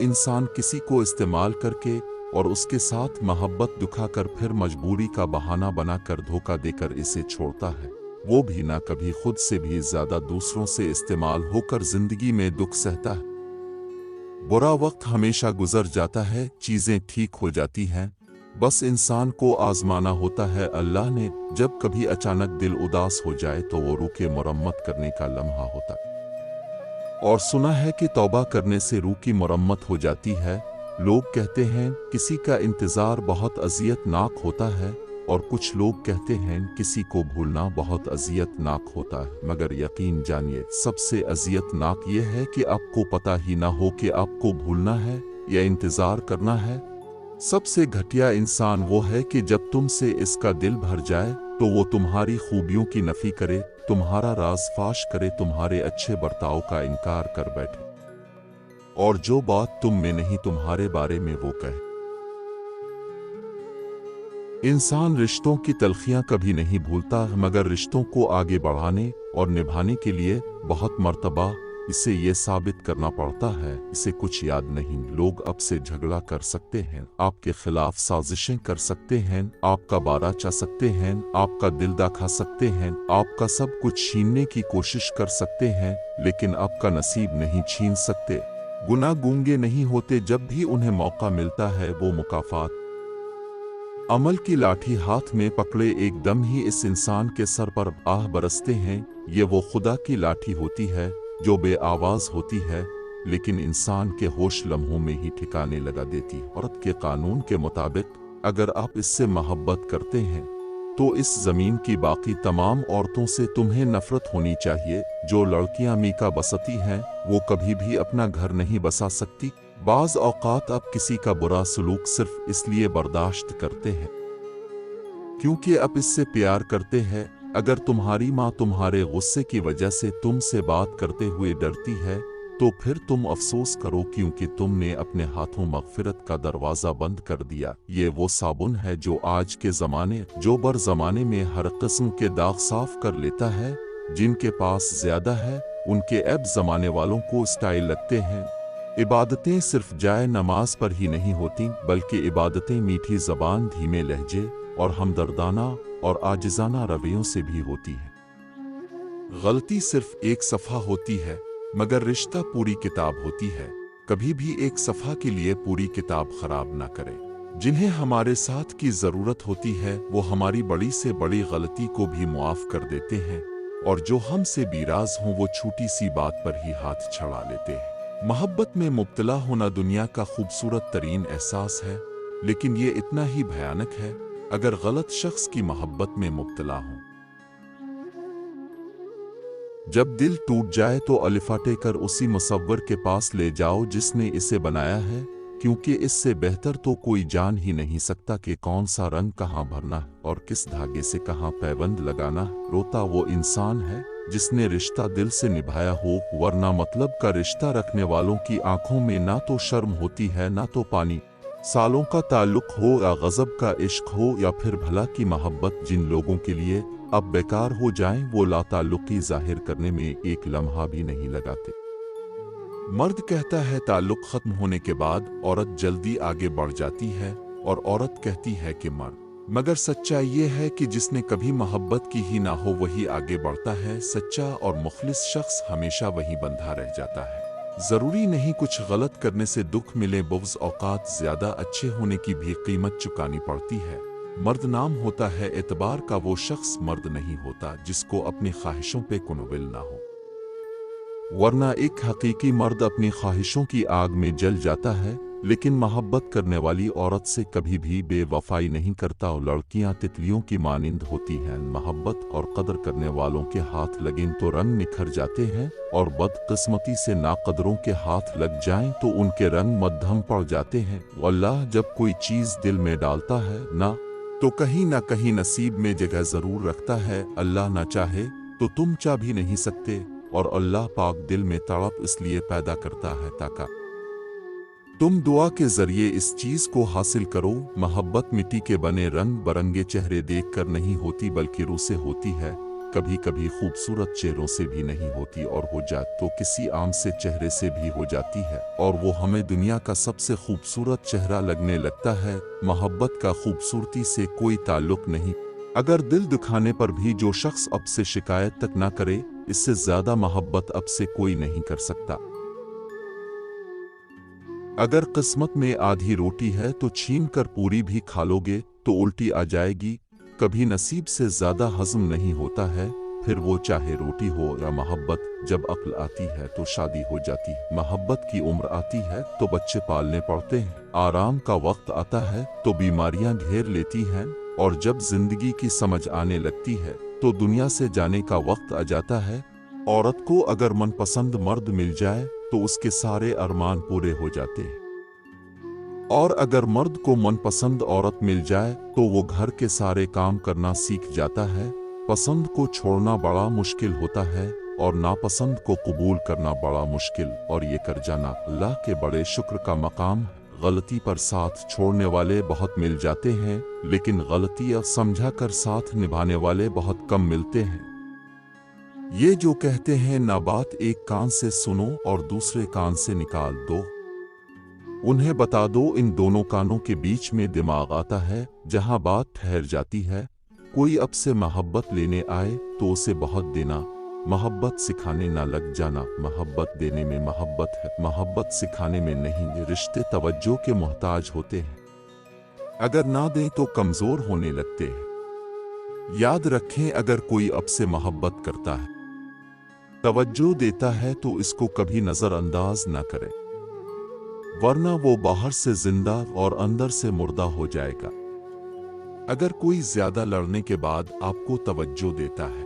इंसान किसी को इस्तेमाल करके और उसके साथ मोहब्बत दिखाकर फिर मजबूरी का बहाना बनाकर धोखा देकर इसे छोड़ता है, वो भी ना कभी खुद से भी ज्यादा दूसरों से इस्तेमाल होकर जिंदगी में दुख सहता है। बुरा वक्त हमेशा गुजर जाता है, चीजें ठीक हो जाती हैं, बस इंसान को आजमाना होता है अल्लाह ने। जब कभी अचानक दिल उदास हो जाए तो वो रूह के मरम्मत करने का लम्हा होता है। और सुना है कि तौबा करने से रूह की मरम्मत हो जाती है। लोग कहते हैं किसी का इंतज़ार बहुत अज़ियतनाक होता है, और कुछ लोग कहते हैं किसी को भूलना बहुत अज़ियतनाक होता है, मगर यकीन जानिए सबसे अज़ियतनाक ये है कि आपको पता ही ना हो कि आपको भूलना है या इंतज़ार करना है। सबसे घटिया इंसान वो है कि जब तुमसे इसका दिल भर जाए तो वो तुम्हारी खूबियों की नफी करे, तुम्हारा राज फाश करे, तुम्हारे अच्छे बर्ताव का इनकार कर बैठे, और जो बात तुम में नहीं तुम्हारे बारे में वो कहे। इंसान रिश्तों की तलखियां कभी नहीं भूलता, मगर रिश्तों को आगे बढ़ाने और निभाने के लिए बहुत मर्तबा इसे ये साबित करना पड़ता है इसे कुछ याद नहीं। लोग अब से झगड़ा कर सकते हैं, आपके खिलाफ साजिशें कर सकते हैं, आपका बारा चा सकते हैं, आपका दिल दुखा सकते हैं, आपका सब कुछ छीनने की कोशिश कर सकते हैं, लेकिन आपका नसीब नहीं छीन सकते। गुनाह गूंगे नहीं होते, जब भी उन्हें मौका मिलता है वो मुकाफात अमल की लाठी हाथ में पकड़े एकदम ही इस इंसान के सर पर आह बरसते हैं। ये वो खुदा की लाठी होती है जो बेआवाज होती है, लेकिन इंसान के होश लम्हों में ही ठिकाने लगा देती। औरत के कानून के मुताबिक अगर आप इससे मोहब्बत करते हैं तो इस जमीन की बाकी तमाम औरतों से तुम्हें नफरत होनी चाहिए। जो लड़कियां मीका बसती हैं वो कभी भी अपना घर नहीं बसा सकती। बाज़ औक़ात आप किसी का बुरा सलूक सिर्फ इसलिए बर्दाश्त करते हैं क्योंकि आप इससे प्यार करते हैं। अगर तुम्हारी माँ तुम्हारे गुस्से की वजह से तुमसे बात करते हुए डरती है तो फिर तुम अफसोस करो, क्योंकि तुमने अपने हाथों मग़फ़िरत का दरवाज़ा बंद कर दिया। ये वो साबुन है जो आज के ज़माने जो बर ज़माने में हर किस्म के दाग साफ कर लेता है। जिनके पास ज़्यादा है उनके ऐब ज़माने वालों को स्टाइल लगते हैं। इबादतें सिर्फ जाए नमाज पर ही नहीं होती, बल्कि इबादतें मीठी ज़बान, धीमे लहजे और हमदर्दाना और आजिज़ाना रवैयों से भी होती है। गलती सिर्फ एक सफ़ा होती है, मगर रिश्ता पूरी किताब होती है। कभी भी एक सफ़ा के लिए पूरी किताब खराब ना करें। जिन्हें हमारे साथ की ज़रूरत होती है वो हमारी बड़ी से बड़ी गलती को भी मुआफ़ कर देते हैं, और जो हमसे बीराज हों वो छोटी सी बात पर ही हाथ छड़ा लेते हैं। मोहब्बत में मुब्तला होना दुनिया का खूबसूरत तरीन एहसास है, लेकिन ये इतना ही भयानक है अगर गलत शख्स की मोहब्बत में मुब्तला हो। जब दिल टूट जाए तो अलिफाटे कर उसी मुसव्वर के पास ले जाओ जिसने इसे बनाया है, क्योंकि इससे बेहतर तो कोई जान ही नहीं सकता कि कौन सा रंग कहाँ भरना और किस धागे से कहाँ पैबंद लगाना। रोता वो इंसान है जिसने रिश्ता दिल से निभाया हो, वरना मतलब का रिश्ता रखने वालों की आंखों में ना तो शर्म होती है ना तो पानी। सालों का ताल्लुक हो या गज़ब का इश्क हो या फिर भला की मोहब्बत, जिन लोगों के लिए अब बेकार हो जाएं वो लाताल्लुकी जाहिर करने में एक लम्हा भी नहीं लगाते। मर्द कहता है ताल्लुक खत्म होने के बाद औरत जल्दी आगे बढ़ जाती है, और औरत कहती है कि मर्द। मगर सच्चाई ये है कि जिसने कभी मोहब्बत की ही ना हो वही आगे बढ़ता है। सच्चा और मुखलिस शख्स हमेशा वहीं बंधा रह जाता है। ज़रूरी नहीं कुछ गलत करने से दुख मिले, बुग़्ज़ औक़ात ज़्यादा अच्छे होने की भी कीमत चुकानी पड़ती है। मर्द नाम होता है एतबार का, वो शख्स मर्द नहीं होता जिसको अपनी ख्वाहिशों पे कुनविल ना हो, वरना एक हकीकी मर्द अपनी ख्वाहिशों की आग में जल जाता है। लेकिन मोहब्बत करने वाली औरत से कभी भी बेवफाई नहीं करता, और लड़कियां तितलियों की मानिंद होती हैं। मोहब्बत और कदर करने वालों के हाथ लगें तो रंग निखर जाते हैं, और बदकिस्मती से नाकदरों के हाथ लग जाएं तो उनके रंग मध्यम पड़ जाते हैं। अल्लाह जब कोई चीज़ दिल में डालता है ना तो कहीं ना कहीं नसीब में जगह ज़रूर रखता है। अल्लाह ना चाहे तो तुम चाह भी नहीं सकते, और अल्लाह पाक दिल में तड़प इसलिए पैदा करता है ताकि तुम दुआ के जरिए इस चीज को हासिल करो। मोहब्बत मिट्टी के बने रंग बरंगे चेहरे देखकर नहीं होती, बल्कि रूह से होती है। कभी कभी खूबसूरत चेहरों से भी नहीं होती, और हो जाए तो किसी आम से चेहरे से भी हो जाती है, और वो हमें दुनिया का सबसे खूबसूरत चेहरा लगने लगता है। मोहब्बत का खूबसूरती से कोई ताल्लुक नहीं। अगर दिल दुखाने पर भी जो शख्स अब से शिकायत तक ना करे, इससे ज्यादा मोहब्बत अब से कोई नहीं कर सकता। अगर किस्मत में आधी रोटी है तो छीन कर पूरी भी खा लोगे तो उल्टी आ जाएगी। कभी नसीब से ज्यादा हजम नहीं होता है, फिर वो चाहे रोटी हो या मोहब्बत। जब अक्ल आती है तो शादी हो जाती है, मोहब्बत की उम्र आती है तो बच्चे पालने पड़ते हैं, आराम का वक्त आता है तो बीमारियां घेर लेती हैं, और जब जिंदगी की समझ आने लगती है तो दुनिया से जाने का वक्त आ जाता है। औरत को अगर मनपसंद मर्द मिल जाए तो उसके सारे अरमान पूरे हो जाते हैं, और अगर मर्द को मनपसंद औरत मिल जाए तो वो घर के सारे काम करना सीख जाता है। पसंद को छोड़ना बड़ा मुश्किल होता है और नापसंद को कबूल करना बड़ा मुश्किल, और ये कर जाना अल्लाह के बड़े शुक्र का मकाम है। गलती पर साथ छोड़ने वाले बहुत मिल जाते हैं, लेकिन गलतियां समझा कर साथ निभाने वाले बहुत कम मिलते हैं। ये जो कहते हैं ना बात एक कान से सुनो और दूसरे कान से निकाल दो, उन्हें बता दो इन दोनों कानों के बीच में दिमाग आता है, जहां बात ठहर जाती है। कोई अब से मोहब्बत लेने आए तो उसे बहुत देना, मोहब्बत सिखाने ना लग जाना। मोहब्बत देने में मोहब्बत है, मोहब्बत सिखाने में नहीं। रिश्ते तवज्जो के मोहताज होते हैं, अगर ना दें तो कमजोर होने लगते हैं। याद रखें, अगर कोई अब से मोहब्बत करता है, तवज्जो देता है, तो इसको कभी नजरअंदाज ना करें, वरना वो बाहर से जिंदा और अंदर से मुर्दा हो जाएगा। अगर कोई ज्यादा लड़ने के बाद आपको तवज्जो देता है,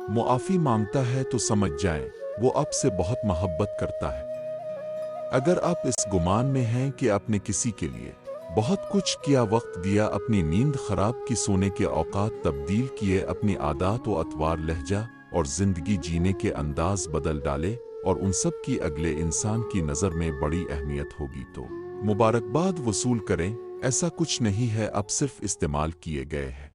मुआफी मांगता है, तो समझ जाएं वो आपसे बहुत मोहब्बत करता है। अगर आप इस गुमान में हैं कि आपने किसी के लिए बहुत कुछ किया, वक्त दिया, अपनी नींद खराब की, सोने के औकात तब्दील किए, अपनी आदत व अतवार, लहजा और जिंदगी जीने के अंदाज बदल डाले, और उन सब की अगले इंसान की नज़र में बड़ी अहमियत होगी, तो मुबारकबाद वसूल करें। ऐसा कुछ नहीं है, अब सिर्फ इस्तेमाल किए गए हैं।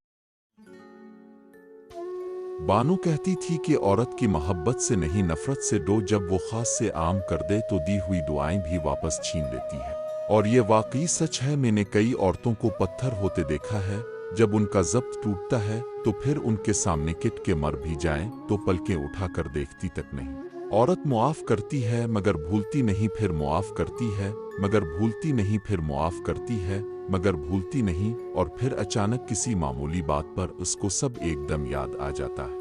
बानो कहती थी कि औरत की मोहब्बत से नहीं नफरत से डो, जब वो खास से आम कर दे तो दी हुई दुआएं भी वापस छीन लेती है। और ये वाकई सच है। मैंने कई औरतों को पत्थर होते देखा है, जब उनका जब्त टूटता है तो फिर उनके सामने किट के मर भी जाएं तो पलकें उठाकर देखती तक नहीं। औरत मुआफ करती है मगर भूलती नहीं, फिर मुआफ करती है मगर भूलती नहीं, फिर मुआफ करती है मगर भूलती नहीं, और फिर अचानक किसी मामूली बात पर उसको सब एकदम याद आ जाता है,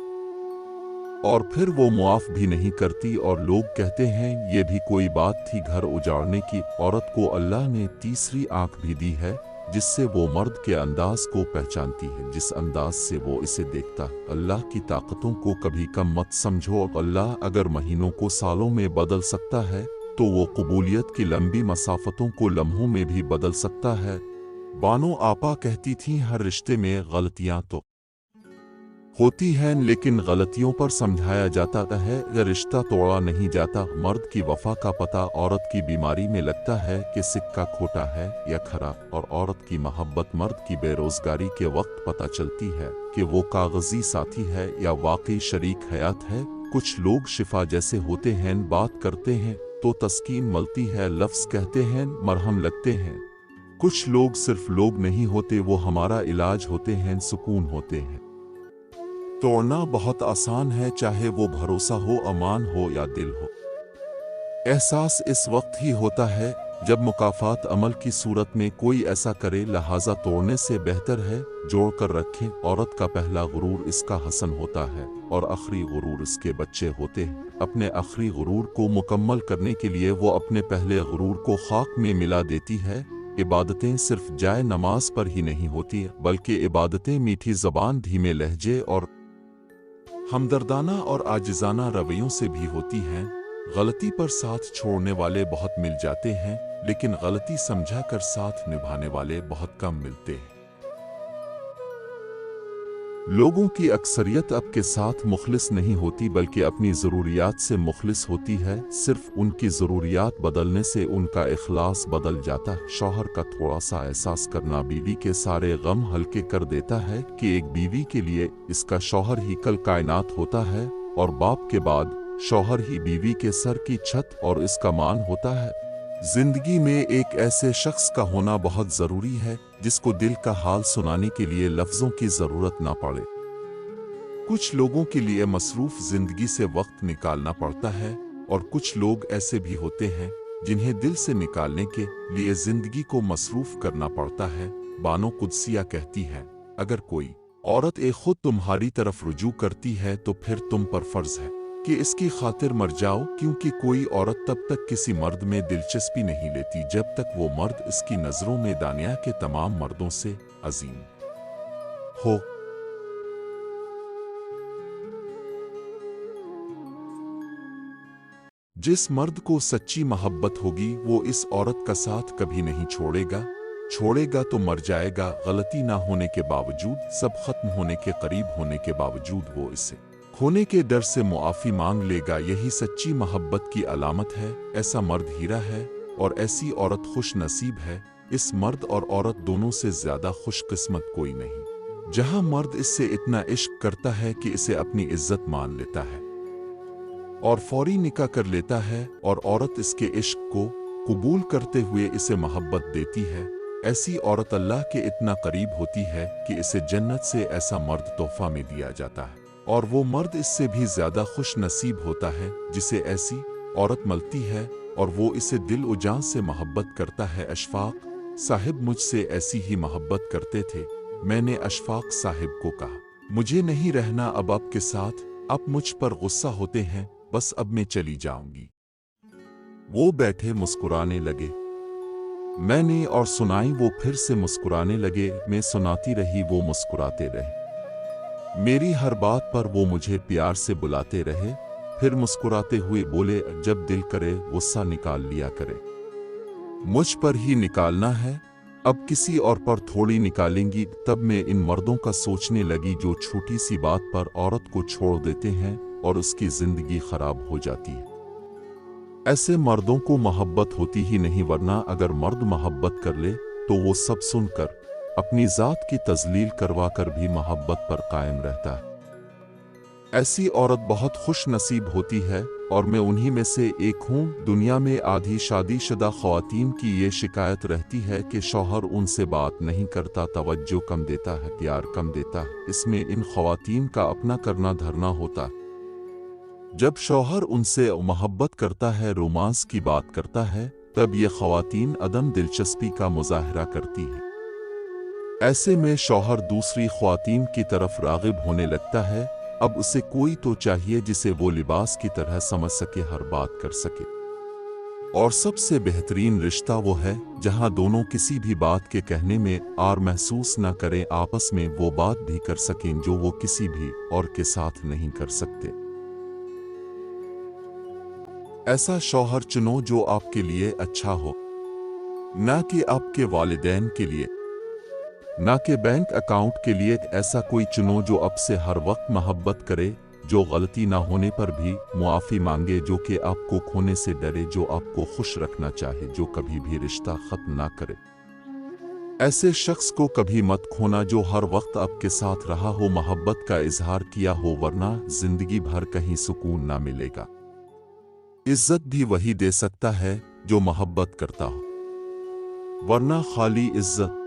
और फिर वो मुआफ भी नहीं करती, और लोग कहते हैं ये भी कोई बात थी घर उजाड़ने की। औरत को अल्लाह ने तीसरी आंख भी दी है, जिससे वो मर्द के अंदाज को पहचानती है, जिस अंदाज से वो इसे देखता है। अल्लाह की ताकतों को कभी कम मत समझो। अल्लाह अगर महीनों को सालों में बदल सकता है, तो वो कबूलियत की लंबी मसाफतों को लम्हों में भी बदल सकता है। बानो आपा कहती थीं, हर रिश्ते में गलतियां तो होती हैं, लेकिन गलतियों पर समझाया जाता है, रिश्ता तोड़ा नहीं जाता। मर्द की वफा का पता औरत की बीमारी में लगता है कि सिक्का खोटा है या खरा, और औरत की मोहब्बत मर्द की बेरोजगारी के वक्त पता चलती है कि वो कागजी साथी है या वाकई शरीक हयात है। कुछ लोग शिफा जैसे होते हैं, बात करते हैं तो तस्कीन मलती है, लफ्ज कहते हैं मरहम लगते हैं। कुछ लोग सिर्फ लोग नहीं होते, वो हमारा इलाज होते हैं, सुकून होते हैं। तोड़ना बहुत आसान है, चाहे वो भरोसा हो, अमान हो या दिल हो। एहसास इस वक्त ही होता है जब मुकाफात अमल की सूरत में कोई ऐसा करे, लिहाजा तोड़ने से बेहतर है जोड़ कर रखें। औरत का पहला गुरूर इसका हसन होता है और आखिरी गुरूर इसके बच्चे होते हैं। अपने आखिरी गुरूर को मुकम्मल करने के लिए वो अपने पहले गुरूर को खाक में मिला देती है। इबादतें सिर्फ जाए नमाज पर ही नहीं होती, बल्कि इबादतें मीठी ज़बान, धीमे लहजे और हमदर्दाना और आजिज़ाना रवैयों से भी होती हैं। गलती पर साथ छोड़ने वाले बहुत मिल जाते हैं, लेकिन गलती समझा कर साथ निभाने वाले बहुत कम मिलते हैं। लोगों की अक्सरियत अब के साथ मुखलिस नहीं होती बल्कि अपनी ज़रूरियात से मुखलिस होती है। सिर्फ उनकी ज़रूरियात बदलने से उनका इखलास बदल जाता है। शौहर का थोड़ा सा एहसास करना बीवी के सारे गम हल्के कर देता है कि एक बीवी के लिए इसका शौहर ही कल कायनात होता है और बाप के बाद शौहर ही बीवी के सर की छत और इसका मान होता है। जिंदगी में एक ऐसे शख्स का होना बहुत जरूरी है जिसको दिल का हाल सुनाने के लिए लफ्जों की जरूरत ना पड़े। कुछ लोगों के लिए मसरूफ जिंदगी से वक्त निकालना पड़ता है और कुछ लोग ऐसे भी होते हैं जिन्हें दिल से निकालने के लिए जिंदगी को मसरूफ करना पड़ता है। बानो कुदसिया कहती है, अगर कोई औरत एक खुद तुम्हारी तरफ रुजू करती है तो फिर तुम पर फर्ज है कि इसकी खातिर मर जाओ, क्योंकि कोई औरत तब तक किसी मर्द में दिलचस्पी नहीं लेती जब तक वो मर्द इसकी नजरों में दुनिया के तमाम मर्दों से अजीम हो। जिस मर्द को सच्ची मोहब्बत होगी वो इस औरत का साथ कभी नहीं छोड़ेगा तो मर जाएगा। गलती ना होने के बावजूद, सब खत्म होने के करीब होने के बावजूद वो इसे खोने के डर से मुआफ़ी मांग लेगा। यही सच्ची मोहब्बत की अलामत है। ऐसा मर्द हीरा है और ऐसी औरत खुश नसीब है। इस मर्द और औरत दोनों से ज्यादा खुशकिस्मत कोई नहीं। जहां मर्द इससे इतना इश्क करता है कि इसे अपनी इज्जत मान लेता है और फौरी निकाह कर लेता है और औरत इसके इश्क को कबूल करते हुए इसे मोहब्बत देती है, ऐसी औरत अल्लाह के इतना करीब होती है कि इसे जन्नत से ऐसा मर्द तोहफा में दिया जाता है और वो मर्द इससे भी ज्यादा खुश नसीब होता है जिसे ऐसी औरत मिलती है और वो इसे दिल ओ जान से मोहब्बत करता है। अशफाक साहिब मुझसे ऐसी ही मोहब्बत करते थे। मैंने अशफाक साहिब को कहा, मुझे नहीं रहना अब आपके साथ, आप मुझ पर गुस्सा होते हैं, बस अब मैं चली जाऊंगी। वो बैठे मुस्कुराने लगे। मैंने और सुनाई, वो फिर से मुस्कुराने लगे। मैं सुनाती रही, वो मुस्कुराते रहे। मेरी हर बात पर वो मुझे प्यार से बुलाते रहे। फिर मुस्कुराते हुए बोले, जब दिल करे गुस्सा निकाल लिया करे, मुझ पर ही निकालना है, अब किसी और पर थोड़ी निकालेंगी। तब मैं इन मर्दों का सोचने लगी जो छोटी सी बात पर औरत को छोड़ देते हैं और उसकी जिंदगी खराब हो जाती है। ऐसे मर्दों को मोहब्बत होती ही नहीं, वरना अगर मर्द मोहब्बत कर ले तो वो सब सुनकर अपनी जात की तजलील करवा कर भी मोहब्बत पर कायम रहता है। ऐसी औरत बहुत खुश नसीब होती है और मैं उन्हीं में से एक हूँ। दुनिया में आधी शादीशुदा ख़वातीन की ये शिकायत रहती है कि शौहर उनसे बात नहीं करता, तवज्जो कम देता है, प्यार कम देता है। इसमें इन ख़वातीन का अपना करना धरना होता है। जब शौहर उनसे मोहब्बत करता है, रोमांस की बात करता है, तब ये ख़वातीन अदम दिलचस्पी का मुजाहरा करती है। ऐसे में शौहर दूसरी ख़वातीन की तरफ राग़िब होने लगता है। अब उसे कोई तो चाहिए जिसे वो लिबास की तरह समझ सके, हर बात कर सके। और सबसे बेहतरीन रिश्ता वो है जहां दोनों किसी भी बात के कहने में आर महसूस न करें, आपस में वो बात भी कर सकें जो वो किसी भी और के साथ नहीं कर सकते। ऐसा शौहर चुनो जो आपके लिए अच्छा हो, ना कि आपके वालिदैन के लिए, ना कि बैंक अकाउंट के लिए। ऐसा कोई चुनो जो आपसे हर वक्त मोहब्बत करे, जो गलती ना होने पर भी मुआफ़ी मांगे, जो कि आपको खोने से डरे, जो आपको खुश रखना चाहे, जो कभी भी रिश्ता ख़त्म ना करे। ऐसे शख्स को कभी मत खोना जो हर वक्त आपके साथ रहा हो, मोहब्बत का इजहार किया हो, वरना जिंदगी भर कहीं सुकून ना मिलेगा। इज्जत भी वही दे सकता है जो मोहब्बत करता हो, वरना खाली इज्जत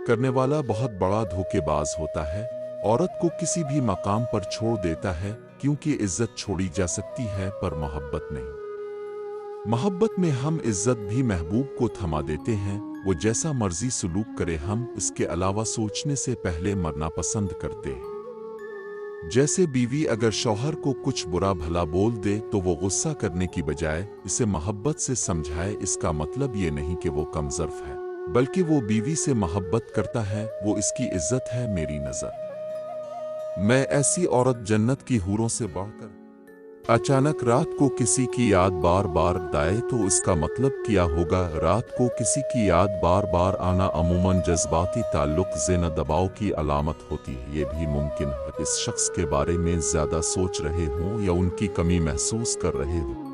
करने वाला बहुत बड़ा धोखेबाज होता है। औरत को किसी भी मकाम पर छोड़ देता है, क्योंकि इज्जत छोड़ी जा सकती है पर मोहब्बत नहीं। मोहब्बत में हम इज्जत भी महबूब को थमा देते हैं। वो जैसा मर्जी सलूक करे, हम इसके अलावा सोचने से पहले मरना पसंद करते हैं। जैसे बीवी अगर शौहर को कुछ बुरा भला बोल दे तो वो गुस्सा करने की बजाय इसे मोहब्बत से समझाए। इसका मतलब ये नहीं कि वो कमज़र्फ है, बल्कि वो बीवी से मोहब्बत करता है, वो इसकी इज्जत है। मेरी नज़र मैं ऐसी औरत जन्नत की हूरों से बढ़कर अचानक रात को किसी की याद बार बार आए तो इसका मतलब क्या होगा? रात को किसी की याद बार बार आना अमूमन जज्बाती ताल्लुक ज़ेन दबाव की अलामत होती है। ये भी मुमकिन है इस शख्स के बारे में ज़्यादा सोच रहे हों या उनकी कमी महसूस कर रहे हों।